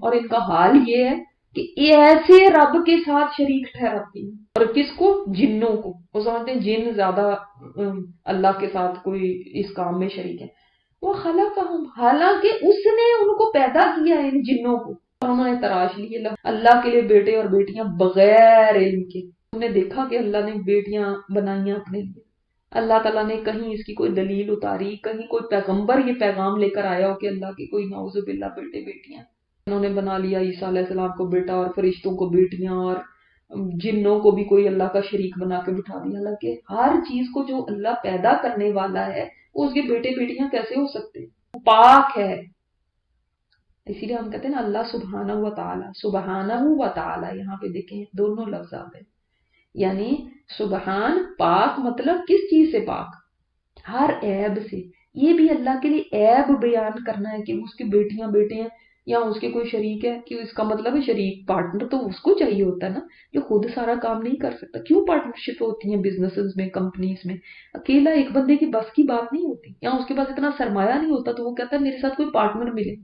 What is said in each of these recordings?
اور ان کا حال یہ ہے کہ یہ ایسے رب کے ساتھ شریک ٹھہراتی ہیں. اور کس کو؟ جنوں کو. وہ سمجھتے ہیں جن زیادہ اللہ کے ساتھ کوئی اس کام میں شریک ہے. وہ خلقہم، حالانکہ اس نے ان کو پیدا کیا ہے، ان جنوں کو. اور انہوں نے تراش لیے اللہ کے لیے بیٹے اور بیٹیاں بغیر علم کے. ہم نے دیکھا کہ اللہ نے بیٹیاں بنائیاں اپنے لیے. اللہ تعالیٰ نے کہیں اس کی کوئی دلیل اتاری، کہیں کوئی پیغمبر یہ پیغام لے کر آیا ہو کہ اللہ کے کوئی نعوذ باللہ بیٹے بیٹیاں. انہوں نے بنا لیا عیسیٰ علیہ السلام کو بیٹا اور فرشتوں کو بیٹیاں اور جنوں کو بھی کوئی اللہ کا شریک بنا کے بٹھا دیا. حالانکہ ہر چیز کو جو اللہ پیدا کرنے والا ہے اس کے بیٹے بیٹیاں کیسے ہو سکتے ہیں؟ پاک ہے. اسی لیے ہم کہتے ہیں نا اللہ سبحانہ و تعالی، سبحانہ و تعالی، یہاں پہ دیکھیں دونوں لفظ آ گئے. یعنی سبحان پاک، مطلب کس چیز سے پاک؟ ہر عیب سے. یہ بھی اللہ کے لیے عیب بیان کرنا ہے کہ اس کی بیٹیاں بیٹے ہیں یا اس کے کوئی شریک ہے، کہ اس کا مطلب ہے شریک پارٹنر تو اس کو چاہیے ہوتا ہے نا، جو خود سارا کام نہیں کر سکتا. کیوں پارٹنرشپ ہوتی ہیں بزنسز میں، کمپنیز میں؟ اکیلا ایک بندے کی بس کی بات نہیں ہوتی، یا اس کے پاس اتنا سرمایہ نہیں ہوتا تو وہ کہتا ہے میرے ساتھ کوئی پارٹنر ملے.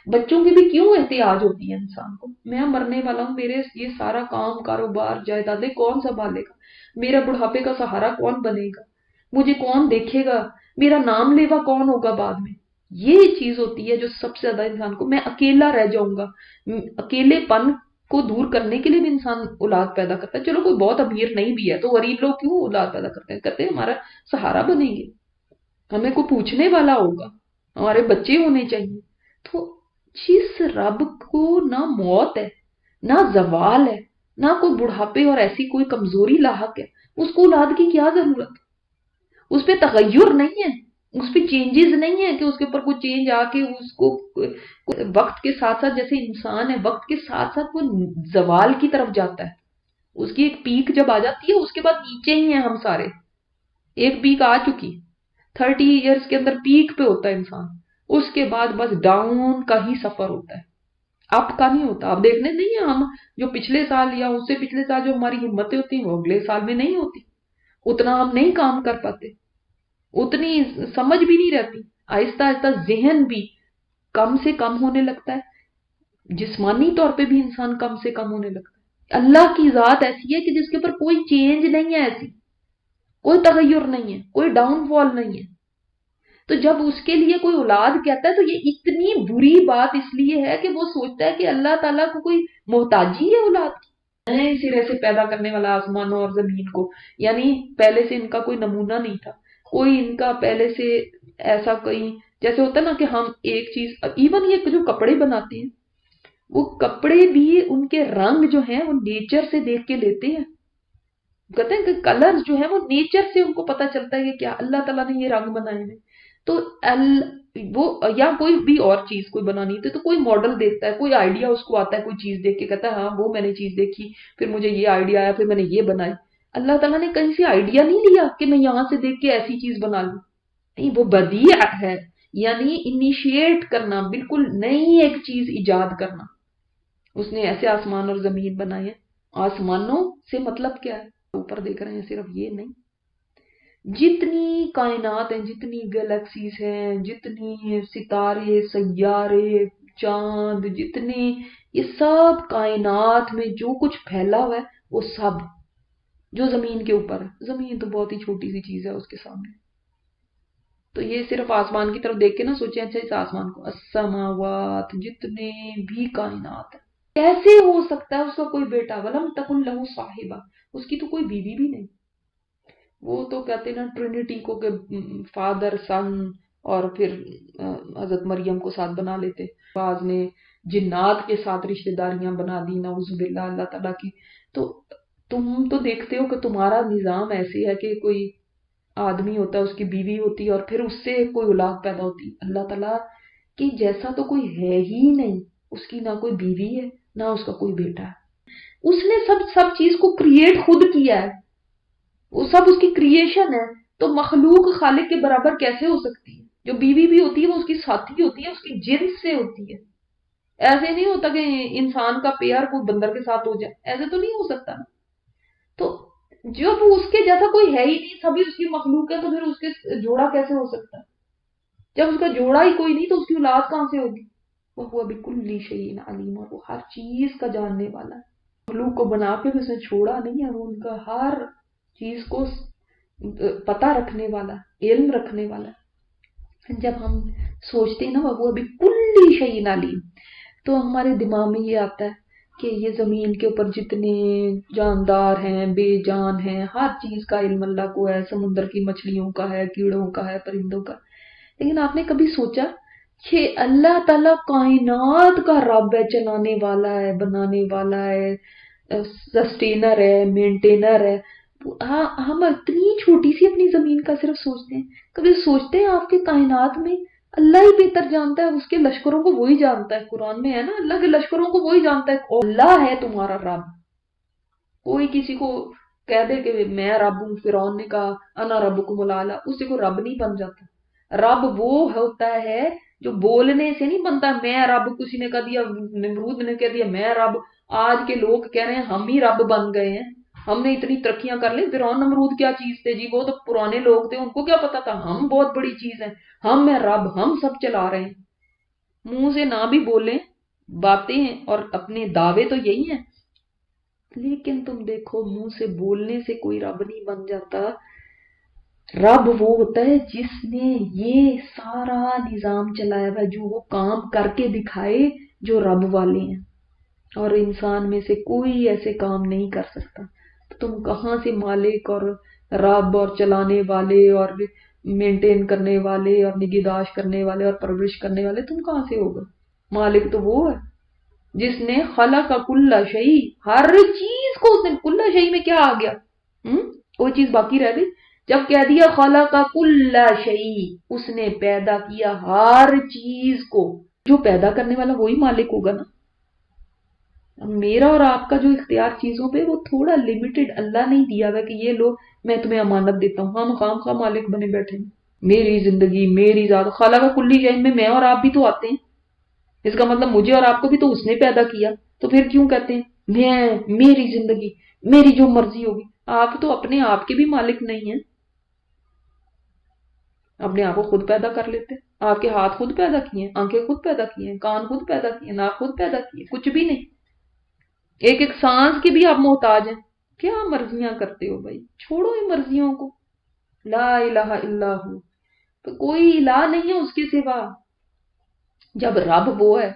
بچوں کی بھی کیوں احتیاج ہوتی ہے انسان کو؟ میں مرنے والا ہوں، میرے یہ سارا کام کاروبار جائیدادیں کون سنبھالے گا؟ میرا بڑھاپے کا سہارا کون بنے گا؟ مجھے کون دیکھے گا؟ میرا نام لیوا کون ہوگا بعد میں؟ یہ چیز ہوتی ہے جو سب سے زیادہ انسان کو، میں اکیلا رہ جاؤں گا. اکیلے پن کو دور کرنے کے لیے بھی انسان اولاد پیدا کرتا ہے. چلو کوئی بہت امیر نہیں بھی ہے تو غریب لوگ کیوں اولاد پیدا کرتے ہیں؟ کہتے ہیں ہمارا سہارا بنیں گے، ہمیں کوئی پوچھنے والا ہوگا، ہمارے بچے ہونے چاہیے. تو جس رب کو نہ موت ہے، نہ زوال ہے، نہ کوئی بڑھاپے اور ایسی کوئی کمزوری لاحق ہے، اس کو اولاد کی کیا ضرورت؟ اس پہ تغیر نہیں ہے، اس پہ چینجز نہیں ہے کہ اس کے اوپر کوئی چینج آ کے اس کو وقت کے ساتھ ساتھ، جیسے انسان ہے وقت کے ساتھ ساتھ وہ زوال کی طرف جاتا ہے. اس کی ایک پیک جب آ جاتی ہے اس کے بعد نیچے ہی ہیں ہم سارے. ایک پیک آ چکی، 30 ایئرس کے اندر پیک پہ ہوتا ہے انسان، اس کے بعد بس ڈاؤن کا ہی سفر ہوتا ہے، اپ کا نہیں ہوتا. اب دیکھنے نہیں ہے ہم جو پچھلے سال یا اس سے پچھلے سال جو ہماری ہمتیں ہوتی ہیں وہ اگلے سال میں نہیں ہوتی. اتنا ہم نہیں کام کر پاتے، اتنی سمجھ بھی نہیں رہتی. آہستہ آہستہ ذہن بھی کم سے کم ہونے لگتا ہے، جسمانی طور پہ بھی انسان کم سے کم ہونے لگتا ہے. اللہ کی ذات ایسی ہے کہ جس کے اوپر کوئی چینج نہیں ہے، ایسی کوئی تغیر نہیں ہے، کوئی ڈاؤن فال نہیں ہے. تو جب اس کے لیے کوئی اولاد کہتا ہے تو یہ اتنی بری بات اس لیے ہے کہ وہ سوچتا ہے کہ اللہ تعالیٰ کو کوئی محتاجی ہے اولاد کی. نئے سرے سے پیدا کرنے والا آسمانوں اور زمین کو، یعنی پہلے سے ان کا کوئی نمونہ نہیں تھا، کوئی ان کا پہلے سے ایسا کوئی، جیسے ہوتا ہے نا کہ ہم ایک چیز، ایون یہ جو کپڑے بناتے ہیں وہ کپڑے بھی ان کے رنگ جو ہیں وہ نیچر سے دیکھ کے لیتے ہیں. کہتے ہیں کہ کلر جو ہے وہ نیچر سے ان کو پتا چلتا ہے کہ کیا اللہ تعالیٰ نے یہ رنگ بنائے ہیں. تو وہ یا کوئی بھی اور چیز کوئی بنانی ہوتی ہے تو کوئی ماڈل دیکھتا ہے، کوئی آئیڈیا اس کو آتا ہے، کوئی چیز دیکھ کے کہتا ہے ہاں وہ میں نے چیز دیکھی، پھر مجھے یہ آئیڈیا آیا، پھر میں نے یہ بنائی. اللہ تعالیٰ نے کہیں سے آئیڈیا نہیں لیا کہ میں یہاں سے دیکھ کے ایسی چیز بنا لوں. نہیں، وہ بدیع ہے، یعنی انیشیٹ کرنا، بالکل نئی ایک چیز ایجاد کرنا. اس نے ایسے آسمان اور زمین بنائے ہیں. آسمانوں سے مطلب کیا ہے؟ اوپر دیکھ رہے ہیں صرف یہ نہیں، جتنی کائنات ہیں، جتنی گلیکسیز ہیں، جتنی ستارے، سیارے، چاند، جتنے یہ سب کائنات میں جو کچھ پھیلا ہوا ہے وہ سب جو زمین کے اوپر ہے. زمین تو بہت ہی چھوٹی سی چیز ہے اس کے سامنے. تو یہ صرف آسمان کی طرف دیکھ کے نہ سوچیں اچھا اس آسمان کو، السماوات، جتنے بھی کائنات ہیں. کیسے ہو سکتا ہے اس کا کوئی بیٹا؟ ولم تکن لہو صاحبہ، اس کی تو کوئی بیوی بھی نہیں. وہ تو کہتے نا ٹرینٹی کو کہ فادر سن اور پھر حضرت مریم کو ساتھ بنا لیتے. بعض نے جنات کے ساتھ رشتہ داریاں بنا دی، نعوذ باللہ اللہ تعالیٰ کی. تو تم تو دیکھتے ہو کہ تمہارا نظام ایسے ہے کہ کوئی آدمی ہوتا ہے، اس کی بیوی ہوتی ہے اور پھر اس سے کوئی اولاد پیدا ہوتی. اللہ تعالیٰ کی جیسا تو کوئی ہے ہی نہیں، اس کی نہ کوئی بیوی ہے نہ اس کا کوئی بیٹا ہے. اس نے سب چیز کو کریٹ خود کیا ہے، وہ سب اس کی کریشن ہے. تو مخلوق خالق کے برابر کیسے ہو سکتی ہے؟ جو بیوی بھی ہوتی ہے وہ اس کی ساتھی ہوتی ہے، اس کی جنس سے ہوتی ہے. ایسے نہیں ہوتا کہ انسان کا پیار کوئی بندر کے ساتھ ہو جائے، ایسے تو نہیں ہو سکتا نا. تو جب اس کے جیسا کوئی ہے ہی نہیں، سبھی اس کی مخلوق ہے، تو پھر اس کے جوڑا کیسے ہو سکتا ہے؟ جب اس کا جوڑا ہی کوئی نہیں تو اس کی اولاد کہاں سے ہوگی؟ وہ بکل شیء علیم، اور وہ ہر چیز کا جاننے والا ہے. مخلوق کو بنا کے بھی اس نے چھوڑا نہیں ہے، وہ ان کا ہر چیز کو پتہ رکھنے والا، علم رکھنے والا. جب ہم سوچتے ہیں نا وہ بکل شیء علیم، تو ہمارے دماغ میں یہ آتا ہے کہ یہ زمین کے اوپر جتنے جاندار ہیں، بے جان ہیں، ہر چیز کا علم اللہ کو ہے، سمندر کی مچھلیوں کا ہے، کیڑوں کا ہے، پرندوں کا. لیکن آپ نے کبھی سوچا کہ اللہ تعالیٰ کائنات کا رب ہے، چلانے والا ہے، بنانے والا ہے، سسٹینر ہے، مینٹینر ہے. ہم اتنی چھوٹی سی اپنی زمین کا صرف سوچتے ہیں. کبھی سوچتے ہیں آپ کے کائنات میں اللہ ہی بہتر جانتا ہے، اس کے لشکروں کو وہی جانتا ہے. قرآن میں ہے نا، اللہ کے لشکروں کو وہی جانتا ہے. اللہ ہے تمہارا رب. کوئی کسی کو کہہ دے کہ میں رب ہوں، فرعون نے کہا انا ربکم الاعلی، اس سے کوئی رب نہیں بن جاتا. رب وہ ہوتا ہے جو بولنے سے نہیں بنتا. میں رب کسی نے کہہ دیا، نمرود نے کہہ دیا میں رب. آج کے لوگ کہہ رہے ہیں ہم ہی رب بن گئے ہیں، ہم نے اتنی ترقیاں کر لی. فرعون نمرود کیا چیز تھے جی؟ وہ تو پرانے لوگ تھے، ان کو کیا پتا تھا ہم بہت بڑی چیز ہیں، ہم ہیں رب، ہم سب چلا رہے ہیں. منہ سے نہ بھی بولیں، باتیں ہیں اور اپنے دعوے تو یہی ہیں، لیکن تم دیکھو منہ سے بولنے سے کوئی رب نہیں بن جاتا. رب وہ ہوتا ہے جس نے یہ سارا نظام چلایا ہوا ہے، جو وہ کام کر کے دکھائے جو رب والے ہیں. اور انسان میں سے کوئی ایسے کام نہیں کر سکتا. تو تم کہاں سے مالک اور رب اور چلانے والے اور مینٹین کرنے والے اور نگہداشت کرنے والے اور پرورش کرنے والے تم کہاں سے ہوگا؟ مالک تو وہ ہے جس نے خلق کل شیء، ہر چیز کو اس نے، کل شیء میں کیا آ گیا؟ کوئی چیز باقی رہ گئی؟ جب کہہ دیا خلق کل شیء، اس نے پیدا کیا ہر چیز کو. جو پیدا کرنے والا وہی مالک ہوگا نا. میرا اور آپ کا جو اختیار چیزوں پہ وہ تھوڑا لمیٹڈ اللہ نہیں دیا ہوا کہ یہ لو میں تمہیں امانت دیتا ہوں، ہم خام خواہ مالک بنے بیٹھے ہیں. میری زندگی، میری ذات، خلق کل شیء میں اور آپ بھی تو آتے ہیں. اس کا مطلب مجھے اور آپ کو بھی تو اس نے پیدا کیا. تو پھر کیوں کہتے ہیں میری زندگی، میری جو مرضی ہوگی؟ آپ تو اپنے آپ کے بھی مالک نہیں ہیں. اپنے آپ کو خود پیدا کر لیتے. آپ کے ہاتھ خود پیدا کیے، آنکھیں خود پیدا کیے، کان خود پیدا کیے، ناک خود پیدا کیے، کچھ بھی نہیں. ایک ایک سانس کی بھی آپ محتاج ہیں. کیا مرضیاں کرتے ہو بھائی؟ چھوڑو ان مرضیوں کو. لا الہ الا ہو، تو کوئی الہ نہیں ہے اس کے سوا. جب رب وہ ہے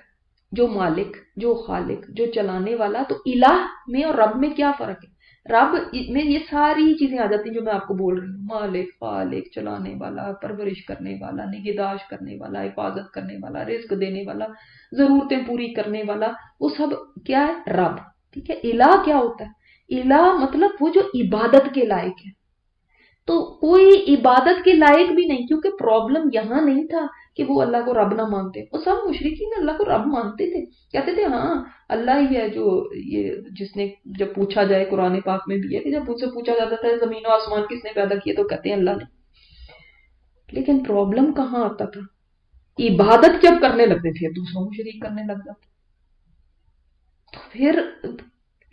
جو مالک، جو خالق، جو چلانے والا، تو الہ میں اور رب میں کیا فرق ہے؟ رب میں یہ ساری چیزیں آ جاتی ہیں جو میں آپ کو بول رہی ہوں. مالک، خالق، چلانے والا، پرورش کرنے والا، نگہداشت کرنے والا، حفاظت کرنے والا، رزق دینے والا، ضرورتیں پوری کرنے والا، وہ سب کیا ہے؟ رب. ٹھیک ہے. الہ کیا ہوتا ہے؟ الہ مطلب وہ جو عبادت کے لائق ہے. تو کوئی عبادت کے لائق بھی نہیں، کیونکہ پرابلم یہاں نہیں تھا کہ وہ اللہ کو رب نہ مانتے. وہ سب مشرکین اللہ کو رب مانتے تھے، کہتے تھے ہاں اللہ ہی ہے جو یہ، جس نے، جب پوچھا جائے قرآن پاک میں بھی ہے کہ جب ان سے پوچھا جاتا تھا زمین و آسمان کس نے پیدا کیا، تو کہتے ہیں اللہ نے. لیکن پرابلم کہاں آتا تھا؟ عبادت جب کرنے لگتے تھے دوسروں کو شریک کرنے لگ جاتے. تو پھر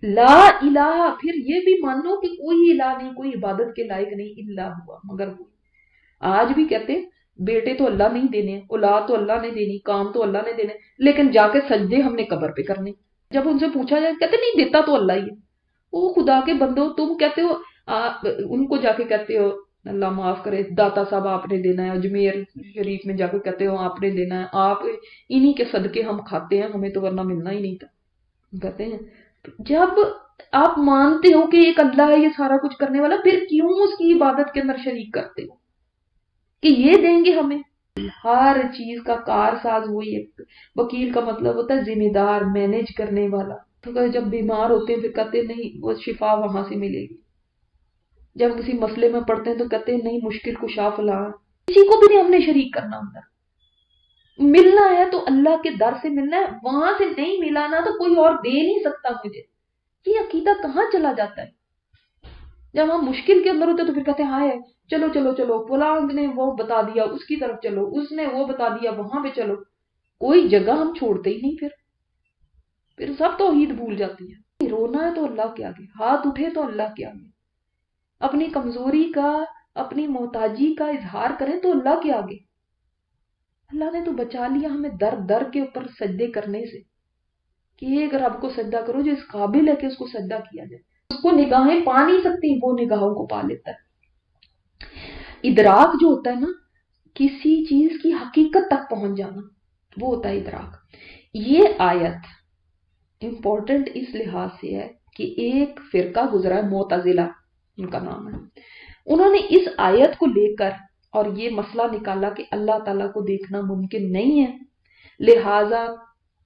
لا الہ، پھر یہ بھی مانو کہ کوئی الہ نہیں، کوئی عبادت کے لائق نہیں الا ہوا، مگر وہ. آج بھی کہتے ہیں بیٹے تو اللہ نہیں دینے، اولاد تو اللہ نے دینی، کام تو اللہ نے دینے، لیکن جا کے سجدے ہم نے قبر پہ کرنے. جب ان سے پوچھا جائے کہتے نہیں دیتا تو اللہ ہی ہے. وہ خدا کے بندو، تم کہتے ہو ان کو جا کے کہتے ہو اللہ معاف کرے داتا صاحب آپ نے دینا ہے، اجمیر شریف میں جا کے کہتے ہو آپ نے دینا ہے، آپ انہی کے صدقے ہم کھاتے ہیں، ہمیں تو ورنہ ملنا ہی نہیں تھا. کہتے ہیں جب آپ مانتے ہو کہ ایک اللہ ہے یہ سارا کچھ کرنے والا، پھر کیوں اس کی عبادت کے اندر شریک کرتے ہو کہ یہ دیں گے ہمیں؟ ہر چیز کا کار ساز وہی ہے. وکیل کا مطلب ہوتا ہے ذمہ دار، مینج کرنے والا. تو جب بیمار ہوتے ہیں پھر کہتے ہیں نہیں وہ شفا وہاں سے ملے گی. جب کسی مسئلے میں پڑتے ہیں تو کہتے ہیں نہیں مشکل کشا فلاں. کسی کو بھی نہیں ہم نے شریک کرنا اندر. ملنا ہے تو اللہ کے در سے ملنا ہے، وہاں سے نہیں ملانا تو کوئی اور دے نہیں سکتا مجھے. یہ عقیدہ کہاں چلا جاتا ہے؟ جب ہم مشکل کے اندر ہوتے تو پھر کہتے ہیں ہائے چلو چلو چلو فلاں نے وہ بتا دیا اس کی طرف چلو، اس نے وہ بتا دیا وہاں پہ چلو. کوئی جگہ ہم چھوڑتے ہی نہیں. پھر سب توحید بھول جاتی ہے. رونا ہے تو اللہ کے آگے، ہاتھ اٹھے تو اللہ کے آگے، اپنی کمزوری کا، اپنی محتاجی کا اظہار کریں تو اللہ کے آگے. اللہ نے تو بچا لیا ہمیں در در کے اوپر سجدے کرنے سے، کہ ایک رب کو سجدہ کرو جو اس قابل ہے کہ اس کو سجدہ کیا جائے. اس کو نگاہیں پا نہیں سکتی، وہ نگاہوں کو پا لیتا ہے. ادراک جو ہوتا ہے نا، کسی چیز کی حقیقت تک پہنچ جانا، وہ ہوتا ہے ادراک. یہ آیت امپورٹنٹ اس لحاظ سے ہے کہ ایک فرقہ گزرا ہے، معتزلہ ان کا نام ہے، انہوں نے اس آیت کو لے کر اور یہ مسئلہ نکالا کہ اللہ تعالیٰ کو دیکھنا ممکن نہیں ہے، لہٰذا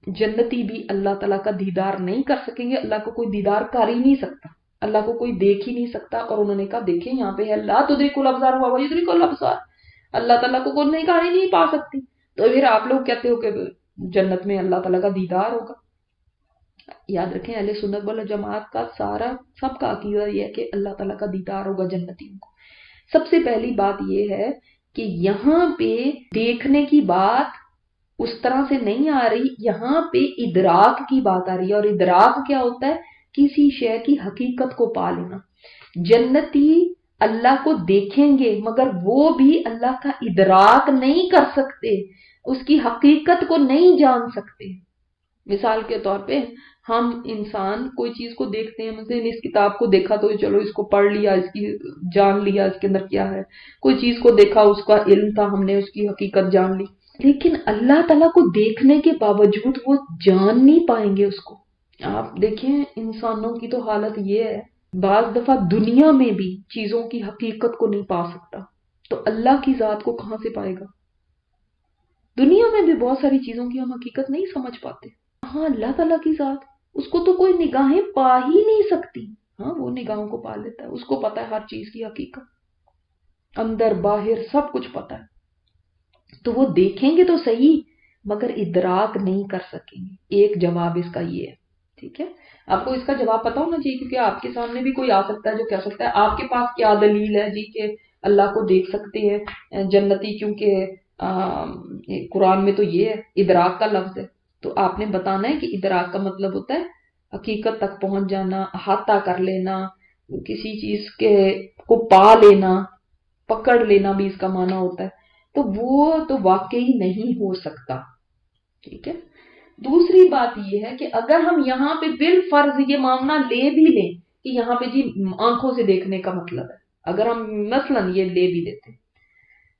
جنتی بھی اللہ تعالیٰ کا دیدار نہیں کر سکیں گے، اللہ کو کوئی دیدار کر ہی نہیں سکتا، اللہ کو کوئی دیکھ ہی نہیں سکتا. اور انہوں نے کہا دیکھیں یہاں پہ ہے لا تدرک الابصار وہو یدرک الابصار، اللہ تعالیٰ کو کوئی نگاہیں نہیں پا سکتی، تو پھر آپ لوگ کہتے ہو کہ جنت میں اللہ تعالیٰ کا دیدار ہوگا. یاد رکھیں اہل سنت والجماعت کا سب کا عقیدہ یہ ہے کہ اللہ تعالیٰ کا دیدار ہوگا جنتیوں کو. سب سے پہلی بات یہ ہے کہ یہاں پہ دیکھنے کی بات اس طرح سے نہیں آ رہی، یہاں پہ ادراک کی بات آ رہی ہے. اور ادراک کیا ہوتا ہے؟ کسی شے کی حقیقت کو پا لینا. جنتی اللہ کو دیکھیں گے مگر وہ بھی اللہ کا ادراک نہیں کر سکتے، اس کی حقیقت کو نہیں جان سکتے. مثال کے طور پہ ہم انسان کوئی چیز کو دیکھتے ہیں، مثلا اس کتاب کو دیکھا تو چلو اس کو پڑھ لیا، اس کی جان لیا اس کے اندر کیا ہے. کوئی چیز کو دیکھا، اس کا علم تھا، ہم نے اس کی حقیقت جان لی. لیکن اللہ تعالیٰ کو دیکھنے کے باوجود وہ جان نہیں پائیں گے اس کو. آپ دیکھیں انسانوں کی تو حالت یہ ہے، بعض دفعہ دنیا میں بھی چیزوں کی حقیقت کو نہیں پا سکتا، تو اللہ کی ذات کو کہاں سے پائے گا؟ دنیا میں بھی بہت ساری چیزوں کی ہم حقیقت نہیں سمجھ پاتے. ہاں اللہ تعالیٰ کی ذات، اس کو تو کوئی نگاہیں پا ہی نہیں سکتی. ہاں وہ نگاہوں کو پا لیتا ہے، اس کو پتا ہے ہر چیز کی حقیقت، اندر باہر سب کچھ پتا ہے. تو وہ دیکھیں گے تو صحیح مگر ادراک نہیں کر سکیں گے. ایک جواب اس کا یہ ہے. ٹھیک ہے، آپ کو اس کا جواب پتا ہونا چاہیے، کیونکہ آپ کے سامنے بھی کوئی آ سکتا ہے جو کہہ سکتا ہے آپ کے پاس کیا دلیل ہے جی کہ اللہ کو دیکھ سکتے ہیں جنتی، کیونکہ قرآن میں تو یہ ہے ادراک کا لفظ ہے. تو آپ نے بتانا ہے کہ ادراک کا مطلب ہوتا ہے حقیقت تک پہنچ جانا، احاطہ کر لینا، کسی چیز کے کو پا لینا، پکڑ لینا بھی اس کا معنی ہوتا ہے. تو وہ تو واقعی نہیں ہو سکتا. ٹھیک ہے. دوسری بات یہ ہے کہ اگر ہم یہاں پہ بالفرض یہ معاملہ لے بھی لیں کہ یہاں پہ جی آنکھوں سے دیکھنے کا مطلب ہے، اگر ہم مثلاً یہ لے بھی لیتے،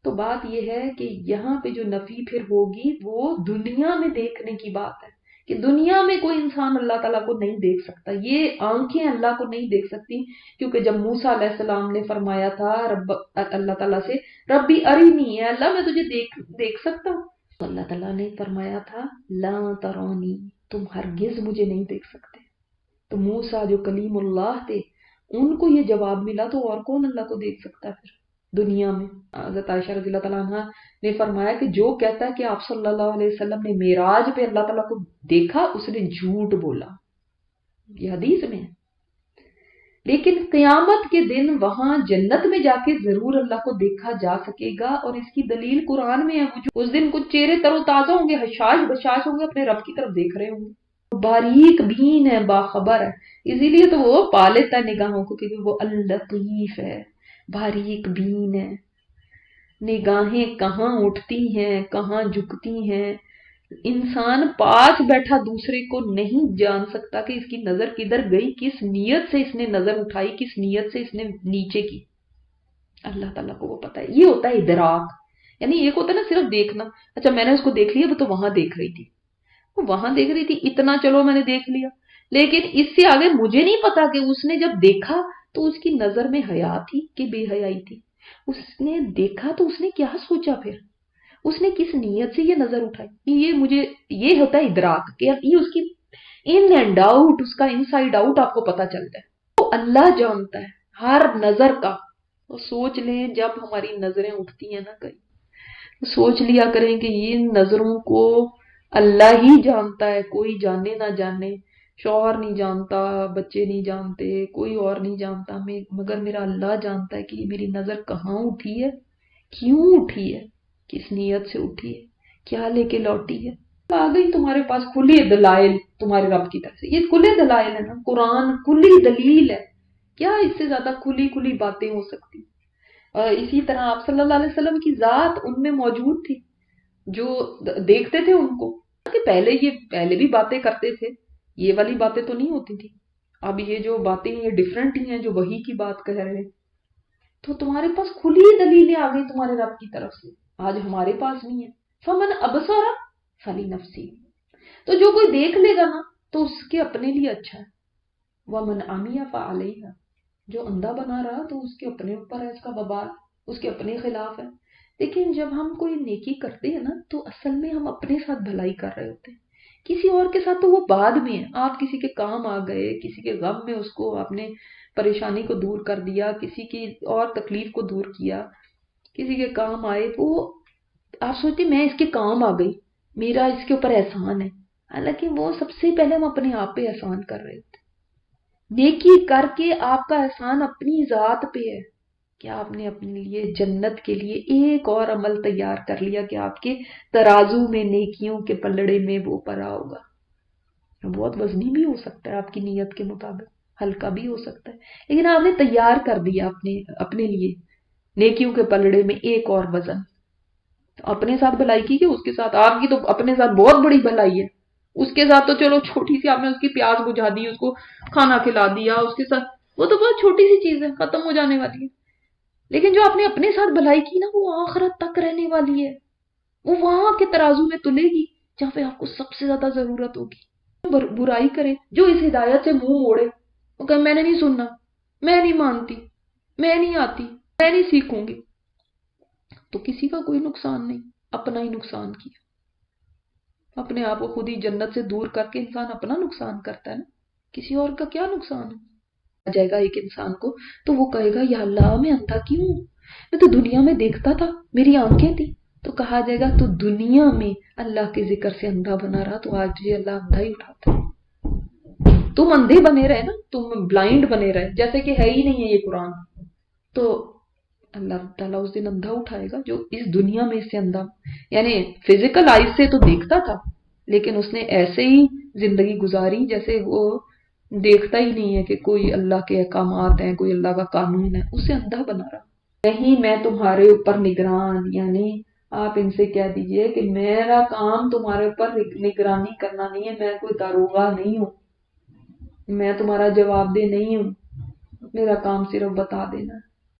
تو بات یہ ہے کہ یہاں پہ جو نفی پھر ہوگی وہ دنیا میں دیکھنے کی بات ہے، کہ دنیا میں کوئی انسان اللہ تعالیٰ کو نہیں دیکھ سکتا. یہ آنکھیں اللہ کو نہیں دیکھ سکتی، کیونکہ جب موسیٰ علیہ السلام نے فرمایا تھا اللہ تعالیٰ سے ربی ارینی، ہے اللہ میں تجھے دیکھ سکتا ہوں، تو اللہ تعالیٰ نے فرمایا تھا لا ترونی، تم ہرگز مجھے نہیں دیکھ سکتے. تو موسیٰ جو کلیم اللہ تھے ان کو یہ جواب ملا، تو اور کون اللہ کو دیکھ سکتا ہے پھر دنیا میں؟ حضرت عائشہ رضی اللہ تعالیٰ عنہ نے فرمایا کہ جو کہتا ہے کہ آپ صلی اللہ علیہ وسلم نے معراج پہ اللہ تعالیٰ کو دیکھا اس نے جھوٹ بولا. یہ حدیث میں ہے. لیکن قیامت کے دن وہاں جنت میں جا کے ضرور اللہ کو دیکھا جا سکے گا، اور اس کی دلیل قرآن میں ہے. اس دن کچھ چہرے تر و تازہ ہوں گے، حشاش بشاش ہوں گے، اپنے رب کی طرف دیکھ رہے ہوں گے. باریک بین ہے، باخبر ہے، اسی لیے تو وہ پا لیتا ہے نگاہوں کو، کیونکہ وہ اللطیف ہے، باریک بین ہے. نگاہیں کہاں اٹھتی ہیں کہاں جھکتی ہیں، انسان پاس بیٹھا دوسرے کو نہیں جان سکتا کہ اس کی نظر کدھر گئی، کس نیت سے اس نے نظر اٹھائی، کس نیت سے اس نے نیچے کی. اللہ تعالیٰ کو وہ پتا ہے. یہ ہوتا ہے ادراک. یعنی ایک ہوتا ہے نا صرف دیکھنا، اچھا میں نے اس کو دیکھ لیا، وہ تو وہاں دیکھ رہی تھی، وہ وہاں دیکھ رہی تھی، اتنا چلو میں نے دیکھ لیا، لیکن اس سے آگے مجھے نہیں پتا کہ اس نے جب دیکھا تو اس کی نظر میں حیا تھی کہ بے حیائی تھی. اس نے دیکھا تو اس نے کیا سوچا، پھر اس نے کس نیت سے یہ نظر اٹھائی. یہ ہوتا ہے ادراک، کہ یہ اس کی ان اینڈ آؤٹ، اس کا ان سائڈ آؤٹ آپ کو پتا چلتا ہے. تو اللہ جانتا ہے ہر نظر کا. تو سوچ لیں جب ہماری نظریں اٹھتی ہیں نا کہیں، سوچ لیا کریں کہ ان نظروں کو اللہ ہی جانتا ہے، کوئی جانے نہ جانے، شوہر نہیں جانتا، بچے نہیں جانتے، کوئی اور نہیں جانتا، مگر میرا اللہ جانتا ہے کہ یہ میری نظر کہاں اٹھی ہے، کیوں اٹھی ہے، کس نیت سے اٹھی ہے، کیا لے کے لوٹی ہے. آ گئی تمہارے پاس کھلی دلائل تمہارے رب کی طرف سے. یہ کھلے دلائل ہے نا، قرآن کھلی دلیل ہے، کیا اس سے زیادہ کھلی باتیں ہو سکتی. اور اسی طرح آپ صلی اللہ علیہ وسلم کی ذات ان میں موجود تھی. جو دیکھتے تھے ان کو کہ پہلے بھی باتیں کرتے تھے، یہ والی باتیں تو نہیں ہوتی تھی، اب یہ جو باتیں یہ ڈفرینٹ ہی ہیں جو وہی کی بات کہہ رہے ہیں، تو تمہارے پاس کھلی دلیلیں آ گئی تمہارے رب کی طرف سے، آج ہمارے پاس نہیں ہے۔ فمن ابصر فلی نفسی، تو جو کوئی دیکھ لے گا نا تو اس کے اپنے لیے اچھا ہے، ومن عمی فعلیہا، جو اندھا بنا رہا تو اس کے اپنے اوپر ہے اس کا وبال، اس کے اپنے خلاف ہے۔ لیکن جب ہم کوئی نیکی کرتے ہیں نا تو اصل میں ہم اپنے ساتھ بھلائی کر رہے ہوتے ہیں، کسی اور کے ساتھ تو وہ بعد میں ہے، آپ کسی کے کام آ گئے، کسی کے غم میں اس کو آپ نے پریشانی کو دور کر دیا، کسی کی اور تکلیف کو دور کیا، کسی کے کام آئے، وہ آپ سوچتے میں اس کے کام آ گئی، میرا اس کے اوپر احسان ہے، حالانکہ وہ سب سے پہلے ہم اپنے آپ پہ احسان کر رہے ہوتے ہیں۔ نیکی کر کے آپ کا احسان اپنی ذات پہ ہے کہ آپ نے اپنے لیے جنت کے لیے ایک اور عمل تیار کر لیا کہ آپ کے ترازو میں نیکیوں کے پلڑے میں وہ پڑا ہوگا، بہت وزنی بھی ہو سکتا ہے آپ کی نیت کے مطابق، ہلکا بھی ہو سکتا ہے، لیکن آپ نے تیار کر دیا اپنے لیے نیکیوں کے پلڑے میں ایک اور وزن، اپنے ساتھ بھلائی کی کہ اس کے ساتھ، آپ کی تو اپنے ساتھ بہت بڑی بھلائی ہے، اس کے ساتھ تو چلو چھوٹی سی، آپ نے اس کی پیاس بجھا دی، اس کو کھانا کھلا دیا، اس کے ساتھ وہ تو بہت چھوٹی سی چیز ہے، ختم ہو جانے والی ہے، لیکن جو آپ نے اپنے ساتھ بھلائی کی نا وہ آخرت تک رہنے والی ہے، وہ وہاں کے ترازو میں تلے گی جہاں پہ آپ کو سب سے زیادہ ضرورت ہوگی۔ برائی کرے، جو اس ہدایت سے منہ موڑے، وہ کہ میں نے نہیں سننا، میں نہیں مانتی، میں نہیں آتی، میں نہیں سیکھوں گی، تو کسی کا کوئی نقصان نہیں، اپنا ہی نقصان کیا، اپنے آپ کو خود ہی جنت سے دور کر کے انسان اپنا نقصان کرتا ہے نا، کسی اور کا کیا نقصان ہے؟ آ جائے گا ایک انسان کو تو وہ کہے گا یا اللہ میں اندھا کیوں ہوں، میں تو دنیا میں دیکھتا تھا، میری آنکھیں تھی، تو کہا جائے گا تو دنیا میں اللہ کے ذکر سے اندھا بنا رہا تو آج بھی اللہ اندھا ہی اٹھاتا ہے، تم اندھے بنے رہے نا، تم بلائنڈ بنے رہے جیسے کہ ہے ہی نہیں ہے یہ قرآن، تو اللہ تعالیٰ اس دن اندھا اٹھائے گا جو اس دنیا میں سے اندھا، یعنی فزیکل آئز سے تو دیکھتا تھا لیکن اس نے ایسے ہی زندگی گزاری جیسے وہ دیکھتا ہی نہیں ہے کہ کوئی اللہ کے احکامات ہیں، کوئی اللہ کا قانون ہے، اسے اندھا بنا رہا۔ نہیں میں تمہارے اوپر نگران، یعنی آپ ان سے کہہ دیجئے کہ میرا کام تمہارے اوپر نگرانی کرنا نہیں ہے، میں کوئی داروغہ نہیں ہوں، میں تمہارا جواب دہ نہیں ہوں، میرا کام صرف بتا دینا ہے۔